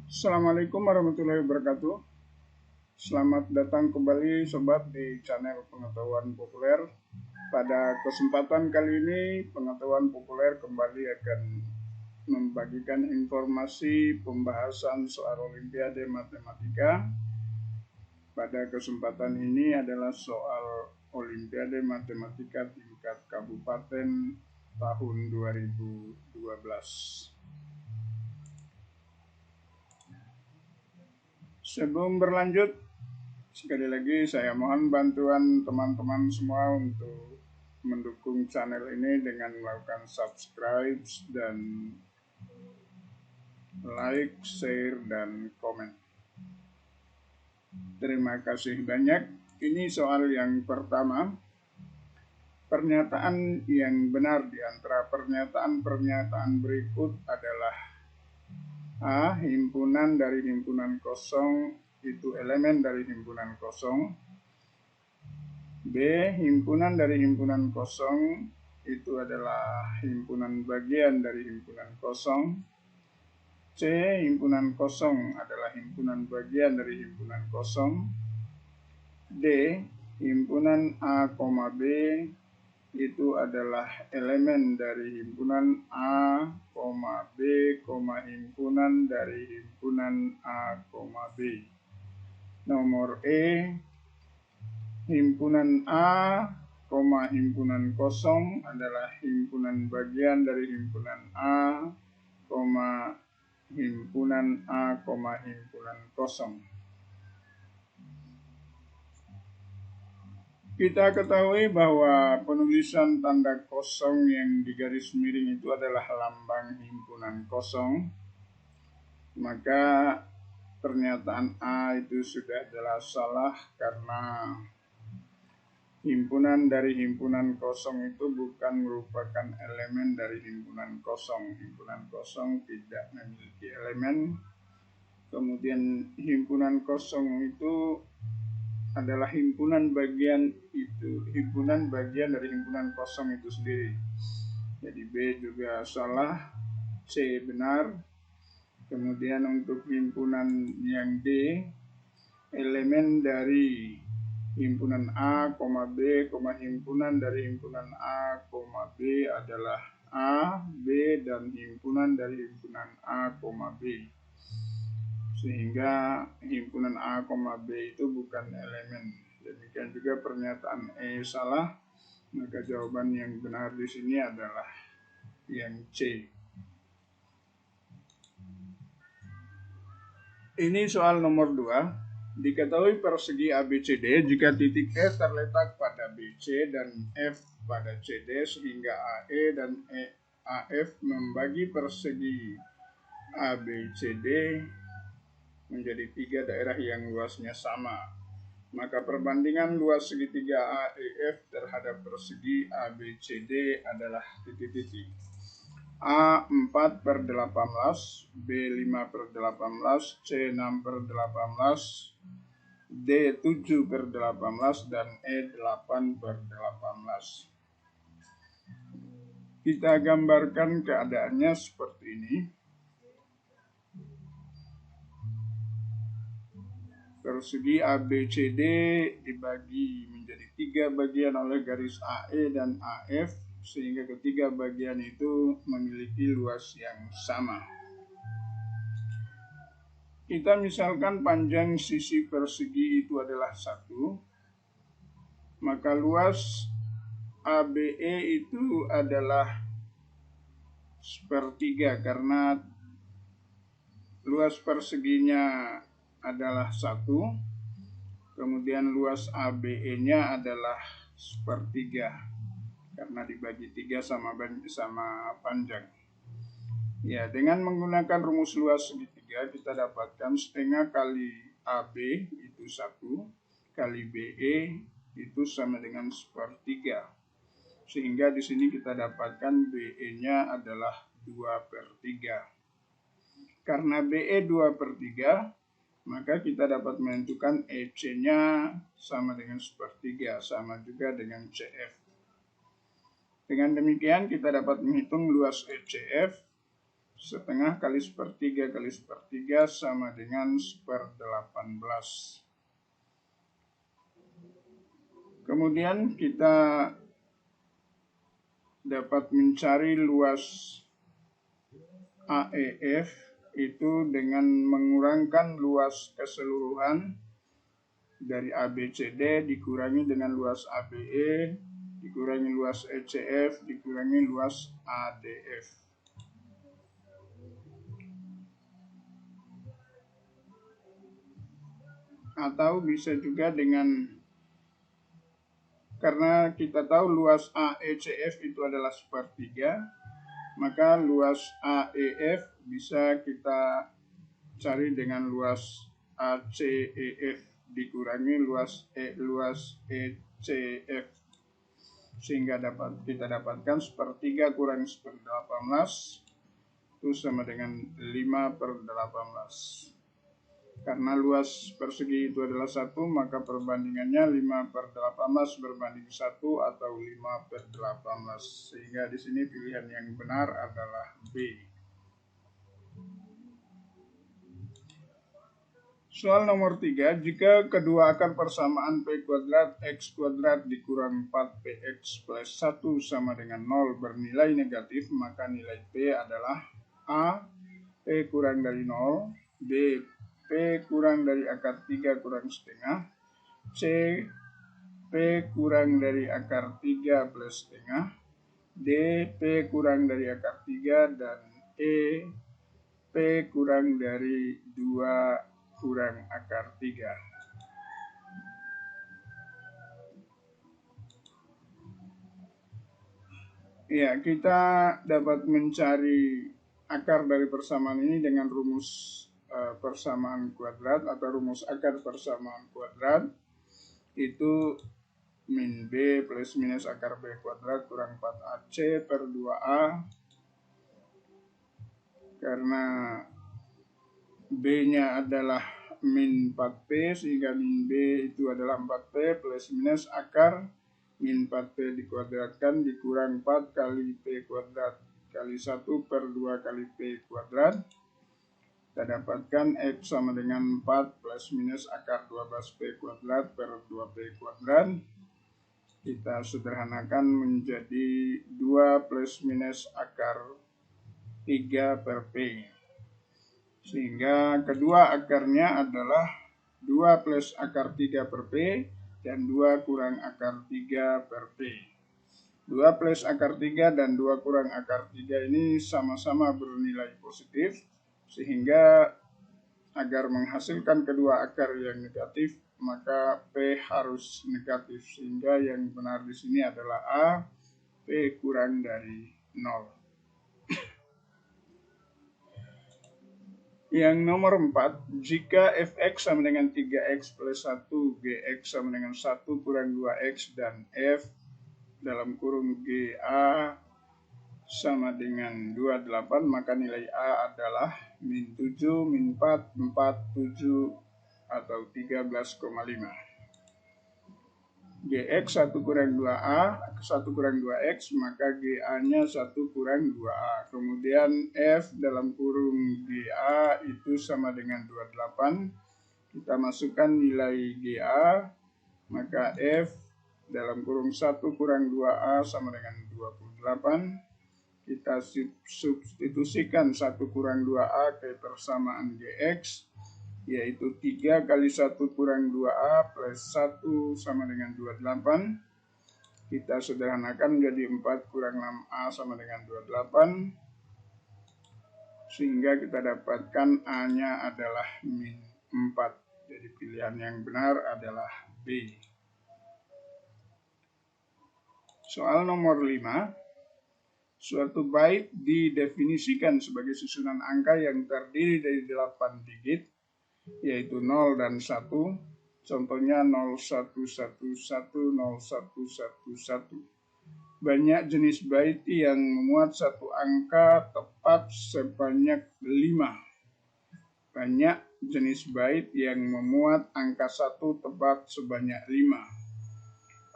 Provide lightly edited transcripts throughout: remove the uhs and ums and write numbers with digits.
Assalamualaikum warahmatullahi wabarakatuh. Selamat datang kembali sobat di channel Pengetahuan Populer. Pada kesempatan kali ini Pengetahuan Populer kembali akan membagikan informasi pembahasan soal Olimpiade Matematika. Pada kesempatan ini adalah soal Olimpiade Matematika tingkat kabupaten tahun 2012. Sebelum berlanjut, sekali lagi saya mohon bantuan teman-teman semua untuk mendukung channel ini dengan melakukan subscribe dan like, share, dan komen. Terima kasih banyak. Ini soal yang pertama. Pernyataan yang benar di antara pernyataan-pernyataan berikut adalah A. Himpunan dari himpunan kosong itu elemen dari himpunan kosong. B. Himpunan dari himpunan kosong itu adalah himpunan bagian dari himpunan kosong. C. Himpunan kosong adalah himpunan bagian dari himpunan kosong. D. Himpunan A, B itu adalah elemen dari himpunan A, B, himpunan dari himpunan A, B. Nomor E. Himpunan A, himpunan kosong adalah himpunan bagian dari himpunan A, himpunan A, himpunan kosong. Kita ketahui bahwa penulisan tanda kosong yang di garis miring itu adalah lambang himpunan kosong. Maka pernyataan A itu sudah jelas salah karena himpunan dari himpunan kosong itu bukan merupakan elemen dari himpunan kosong. Himpunan kosong tidak memiliki elemen. Kemudian himpunan kosong itu adalah himpunan bagian dari himpunan kosong itu sendiri. Jadi B juga salah, C benar. Kemudian untuk himpunan yang D, elemen dari himpunan A, B, himpunan dari himpunan A, B adalah A, B, dan himpunan dari himpunan A, B. Sehingga himpunan A, B itu bukan elemen. Demikian juga pernyataan E salah, maka jawaban yang benar di sini adalah yang C. Ini soal nomor 2. Diketahui persegi ABCD jika titik E terletak pada BC dan F pada CD sehingga AE dan AF membagi persegi ABCD menjadi 3 daerah yang luasnya sama. Maka perbandingan luas segitiga AEF terhadap persegi ABCD adalah titik-titik. A 4/18, B 5/18, C 6/18, D 7/18, dan E 8/18. Kita gambarkan keadaannya seperti ini. Persegi ABCD dibagi menjadi 3 bagian oleh garis AE dan AF, sehingga ketiga bagian itu memiliki luas yang sama. Kita misalkan panjang sisi persegi itu adalah 1, maka luas ABE itu adalah 1/3 karena luas perseginya adalah 1, kemudian luas ABE-nya adalah 1/3 karena dibagi 3 sama panjang. Ya, dengan menggunakan rumus luas segitiga kita dapatkan setengah kali AB itu 1 kali BE itu sama dengan 1/3. Sehingga di sini kita dapatkan BE-nya adalah 2/3. Karena BE 2/3, maka kita dapat menentukan EC-nya sama dengan 1/3, sama juga dengan CF. Dengan demikian kita dapat menghitung luas ECF setengah kali sepertiga kali sepertiga sama dengan 1/18. Kemudian kita dapat mencari luas AEF itu dengan mengurangkan luas keseluruhan dari ABCD dikurangi dengan luas ABE, dikurangi luas ECF, dikurangi luas ADF. Atau bisa juga dengan, karena kita tahu luas AECF itu adalah sepertiga, maka luas AEF bisa kita cari dengan luas ACEF dikurangi luas ECF, sehingga kita dapatkan sepertiga kurang 1/18 itu sama dengan 5/18. Karena luas persegi itu adalah 1, maka perbandingannya 5/18 berbanding 1 atau 5/18. Sehingga di sini pilihan yang benar adalah B. Soal nomor 3, jika kedua akar persamaan P kuadrat X kuadrat dikurang 4PX plus 1 sama dengan 0 bernilai negatif, maka nilai P adalah A. P kurang dari 0, B. P kurang dari akar 3 kurang setengah, C. P kurang dari akar 3 plus setengah, D. P kurang dari akar 3, dan E. P kurang dari 2 kurang akar 3. Ya, kita dapat mencari akar dari persamaan ini dengan rumus persamaan kuadrat atau rumus akar persamaan kuadrat. Itu min B plus minus akar B kuadrat kurang 4AC per 2A. Karena B-nya adalah min 4P, sehingga min B itu adalah 4P plus minus akar min 4P dikuadratkan dikurang 4 kali P kuadrat kali 1 per 2 kali P kuadrat. Kita dapatkan X sama dengan 4 plus minus akar 12P kuadrat per 2P kuadrat. Kita sederhanakan menjadi 2 plus minus akar 3 per P. Sehingga kedua akarnya adalah 2 plus akar 3 per P dan 2 kurang akar 3 per P. 2 plus akar 3 dan 2 kurang akar 3 ini sama-sama bernilai positif, sehingga agar menghasilkan kedua akar yang negatif, maka P harus negatif, sehingga yang benar di sini adalah A. P kurang dari 0. Yang nomor 4, jika fx sama dengan 3x plus 1, gx sama dengan 1 kurang 2x, dan f dalam kurung GA sama dengan 28, maka nilai A adalah min 7, min 4, 4, 7, atau 13,5. GX 1 kurang 2A, 1 kurang 2X, maka GA-nya 1 kurang 2A. Kemudian F dalam kurung GA itu sama dengan 28. Kita masukkan nilai GA, maka F dalam kurung 1 kurang 2A sama dengan 28. Kita substitusikan 1 kurang 2A ke persamaan GX, yaitu 3 kali 1 kurang 2A plus 1 sama dengan 28. Kita sederhanakan menjadi 4 kurang 6A sama dengan 28. Sehingga kita dapatkan A-nya adalah min 4. Jadi pilihan yang benar adalah B. Soal nomor 5. Suatu bait didefinisikan sebagai susunan angka yang terdiri dari 8 digit, yaitu 0 dan 1. Contohnya 0111, 0111. Banyak jenis bait yang memuat satu angka tepat sebanyak 5. Banyak jenis bait yang memuat angka 1 tepat sebanyak 5.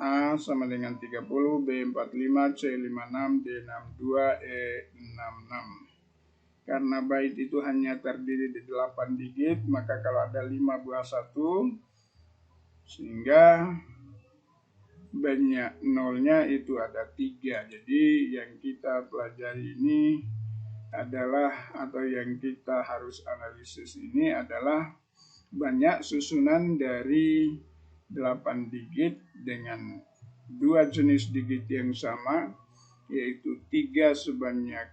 A sama dengan 30, B 45, C 56, D 62, E 66. Karena bait itu hanya terdiri dari 8 digit, maka kalau ada 5 buah 1, sehingga banyak nolnya itu ada 3. Jadi yang kita pelajari ini adalah, atau yang kita harus analisis ini adalah banyak susunan dari 8 digit dengan 2 jenis digit yang sama, yaitu 3 sebanyak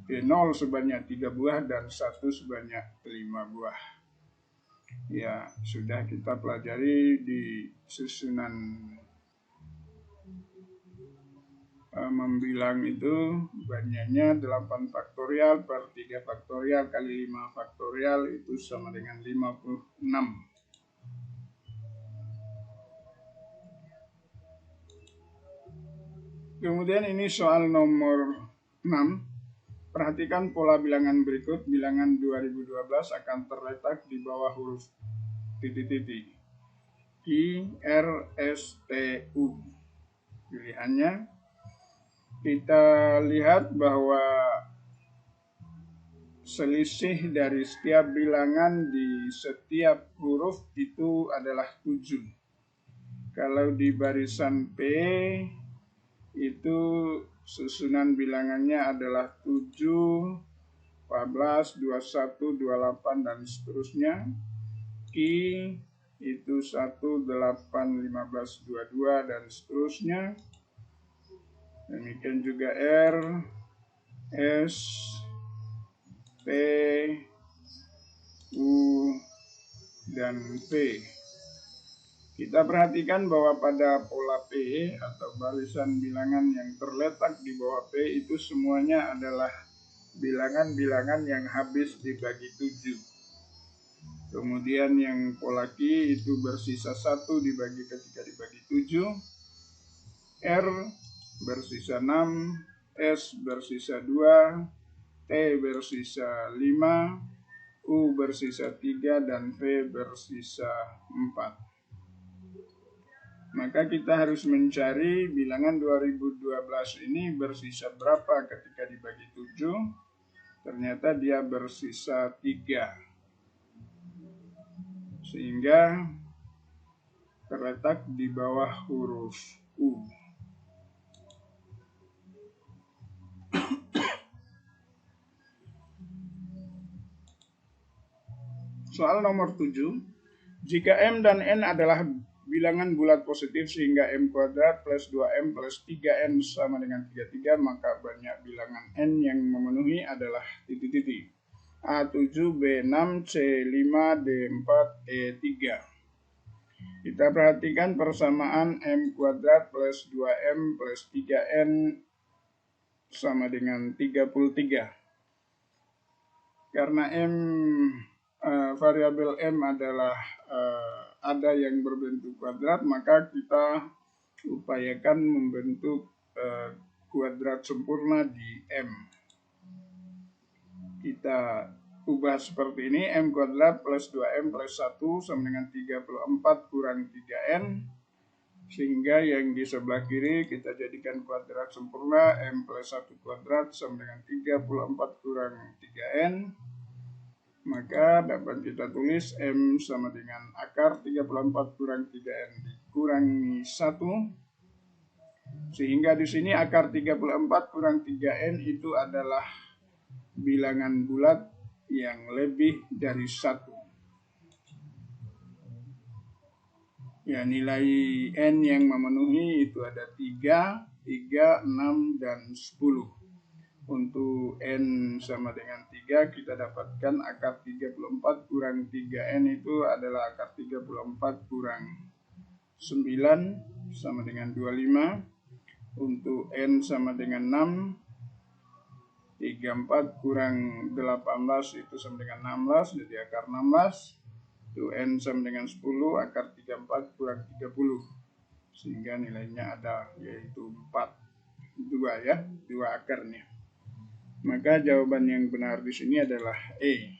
0 sebanyak 3 buah dan 1 sebanyak 5 buah. Ya, sudah kita pelajari di susunan membilang itu banyaknya 8 faktorial per 3 faktorial kali 5 faktorial itu sama dengan 56. Kemudian ini soal nomor 6. Perhatikan pola bilangan berikut. Bilangan 2012 akan terletak di bawah huruf titik-titik. I, R, S, T, U. Pilihannya, kita lihat bahwa selisih dari setiap bilangan di setiap huruf itu adalah 7. Kalau di barisan P, itu susunan bilangannya adalah 7, 14, 21, 28, dan seterusnya. Q itu 1, 8, 15, 22, dan seterusnya. Demikian juga R, S, T, U, dan V. Kita perhatikan bahwa pada pola P atau barisan bilangan yang terletak di bawah P itu semuanya adalah bilangan-bilangan yang habis dibagi 7. Kemudian yang pola Q itu bersisa 1 dibagi ketika dibagi 7. R bersisa 6, S bersisa 2, T bersisa 5, U bersisa 3, dan V bersisa 4. Maka kita harus mencari bilangan 2012 ini bersisa berapa ketika dibagi 7. Ternyata dia bersisa 3. Sehingga terletak di bawah huruf U. Soal nomor 7. Jika M dan N adalah bilangan bulat positif sehingga M kuadrat plus 2M plus 3N sama dengan 33, maka banyak bilangan N yang memenuhi adalah titik-titik. A7, B6, C5, D4, E3. Kita perhatikan persamaan M kuadrat plus 2M plus 3N sama dengan 33. Karena variabel M adalah ada yang berbentuk kuadrat, maka kita upayakan membentuk kuadrat sempurna di M. Kita ubah seperti ini, M kuadrat plus 2M plus 1 sama dengan 34 kurang 3N, sehingga yang di sebelah kiri kita jadikan kuadrat sempurna, M plus 1 kuadrat sama dengan 34 kurang 3N. Maka dapat kita tulis M sama dengan akar 34 kurang 3N dikurangi 1. Sehingga di sini akar 34 kurang 3N itu adalah bilangan bulat yang lebih dari 1. Ya, nilai N yang memenuhi itu ada 3, 6, dan 10. Untuk N sama dengan 3, kita dapatkan akar 34 kurang 3N itu adalah akar 34 kurang 9 sama dengan 25. Untuk N sama dengan 6, 34 kurang 18 itu sama dengan 16, jadi akar 16. Untuk N sama dengan 10, akar 34 kurang 30. Sehingga nilainya ada, yaitu 4. 2 ya, 2 akarnya. Maka jawaban yang benar di sini adalah E.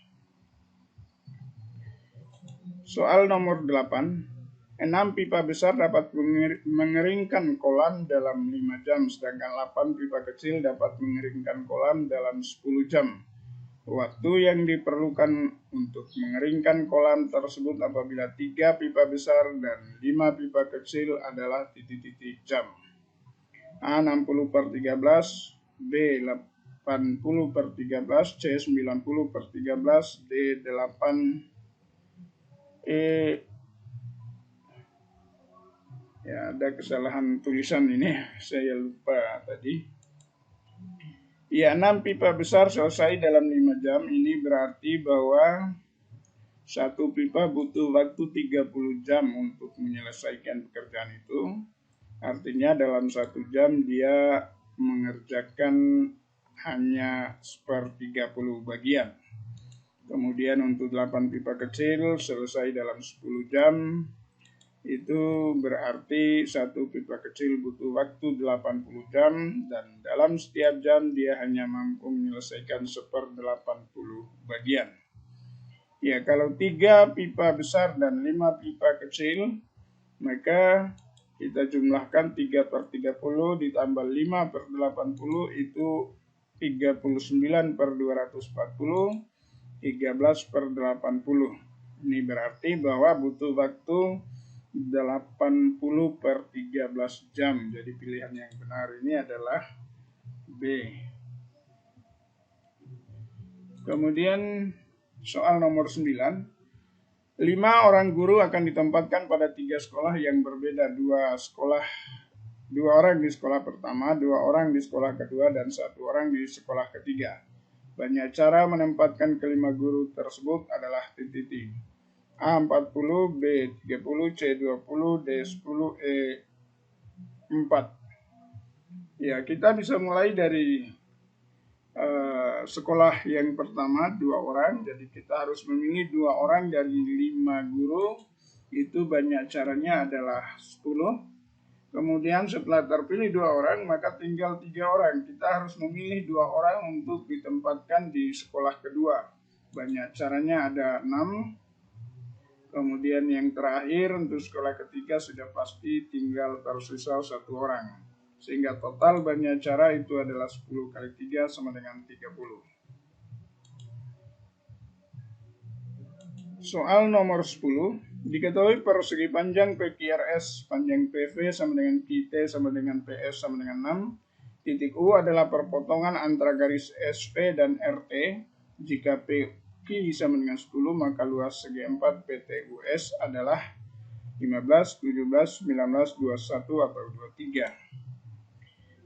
Soal nomor 8. 6 pipa besar dapat mengeringkan kolam dalam 5 jam, sedangkan 8 pipa kecil dapat mengeringkan kolam dalam 10 jam. Waktu yang diperlukan untuk mengeringkan kolam tersebut apabila 3 pipa besar dan 5 pipa kecil adalah titik-titik jam. A 60/13, B 80/13, C 90/13, D 8, E ya ada kesalahan tulisan ini, saya lupa tadi. Ya, 6 pipa besar selesai dalam 5 jam. Ini berarti bahwa satu pipa butuh waktu 30 jam untuk menyelesaikan pekerjaan itu. Artinya dalam 1 jam dia mengerjakan hanya 1/30 bagian. Kemudian untuk 8 pipa kecil selesai dalam 10 jam. Itu berarti satu pipa kecil butuh waktu 80 jam dan dalam setiap jam dia hanya mampu menyelesaikan 1/80 bagian. Ya, kalau 3 pipa besar dan 5 pipa kecil, maka kita jumlahkan 3/30 ditambah 5/80 itu 39/240, 13/80. Ini berarti bahwa butuh waktu 80/13 jam. Jadi pilihan yang benar ini adalah B. Kemudian soal nomor 9. 5 orang guru akan ditempatkan pada 3 sekolah yang berbeda. 2 orang di sekolah pertama, 2 orang di sekolah kedua, dan 1 orang di sekolah ketiga. Banyak cara menempatkan kelima guru tersebut adalah titik. A 40, B 30, C 20, D 10, E 4. Ya, kita bisa mulai dari sekolah yang pertama 2 orang. Jadi kita harus memilih 2 orang dari 5 guru. Itu banyak caranya adalah 10. Kemudian setelah terpilih 2 orang, maka tinggal 3 orang. Kita harus memilih 2 orang untuk ditempatkan di sekolah kedua. Banyak caranya ada 6. Kemudian yang terakhir untuk sekolah ketiga sudah pasti tinggal tersisa 1 orang. Sehingga total banyak cara itu adalah 10 kali 3 sama dengan 30. Soal nomor 10. Diketahui persegi panjang PQRS, panjang PV sama dengan QT sama dengan PS sama dengan 6. Titik U adalah perpotongan antara garis SP dan RT. Jika PQ sama dengan 10, maka luas segi 4 PTUS adalah 15, 17, 19, 21, atau 23.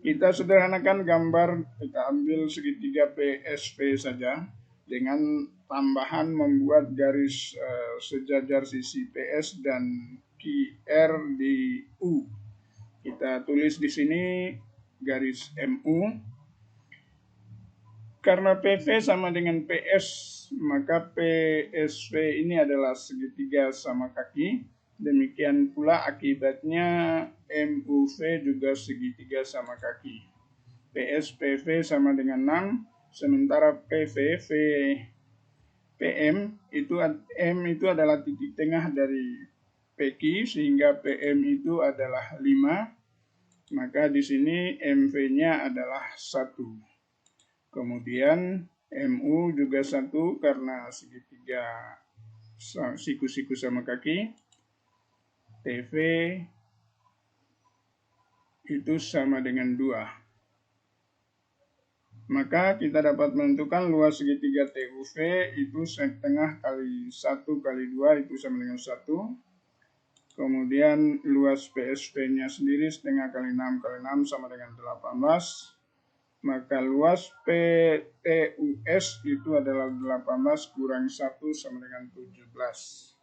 Kita sederhanakan gambar, kita ambil segitiga PSP saja dengan tambahan membuat garis sejajar sisi PS dan QR di U. Kita tulis di sini garis MU. Karena PV sama dengan PS, maka PSV ini adalah segitiga sama kaki. Demikian pula akibatnya MUV juga segitiga sama kaki. PS PV sama dengan 6, sementara PV PM itu M itu adalah titik tengah dari PQ sehingga PM itu adalah 5. Maka di sini MV-nya adalah 1. Kemudian MU juga 1 karena segitiga siku-siku sama kaki. TV itu sama dengan 2. Maka kita dapat menentukan luas segitiga TUV itu setengah kali 1 kali 2 itu sama dengan 1. Kemudian luas PSP-nya sendiri setengah kali 6 kali 6 sama dengan 18. Maka luas PTUS itu adalah 18 kurang 1 sama dengan 17.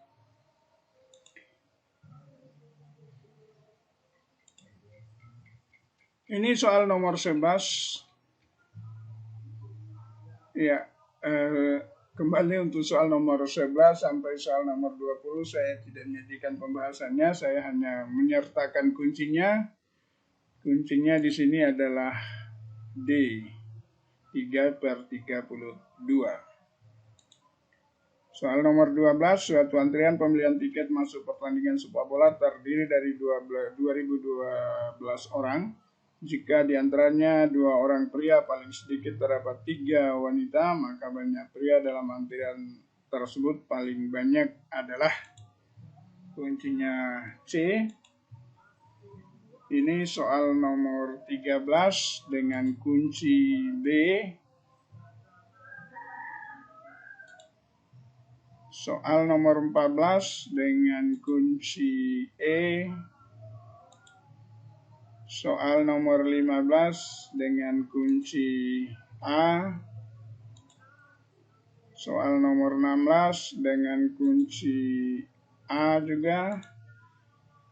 Ini soal nomor 11. Ya, kembali untuk soal nomor 11 sampai soal nomor 20 saya tidak menyajikan pembahasannya, saya hanya menyertakan kuncinya. Kuncinya di sini adalah D, 3/32. Soal nomor 12, suatu antrian pembelian tiket masuk pertandingan sepak bola terdiri dari 2012 orang. Jika di antaranya 2 orang pria, paling sedikit terdapat 3 wanita, maka banyak pria dalam antrian tersebut paling banyak adalah kuncinya C. Ini soal nomor 13 dengan kunci B. Soal nomor 14 dengan kunci E. Soal nomor 15 dengan kunci A. Soal nomor 16 dengan kunci A juga.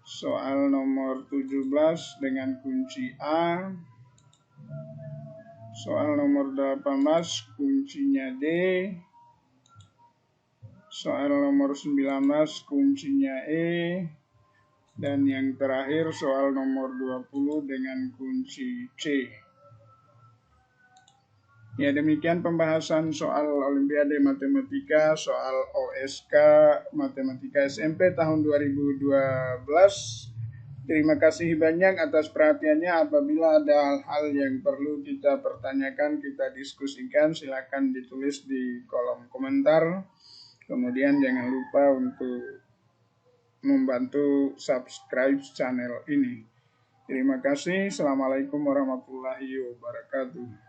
Soal nomor 17 dengan kunci A. Soal nomor 18 kuncinya D. Soal nomor 19 kuncinya E. Dan yang terakhir soal nomor 20 dengan kunci C. Ya, demikian pembahasan soal Olimpiade Matematika, soal OSK Matematika SMP tahun 2012. Terima kasih banyak atas perhatiannya. Apabila ada hal-hal yang perlu kita pertanyakan, kita diskusikan, silakan ditulis di kolom komentar. Kemudian jangan lupa untuk membantu subscribe channel ini. Terima kasih. Assalamualaikum warahmatullahi wabarakatuh.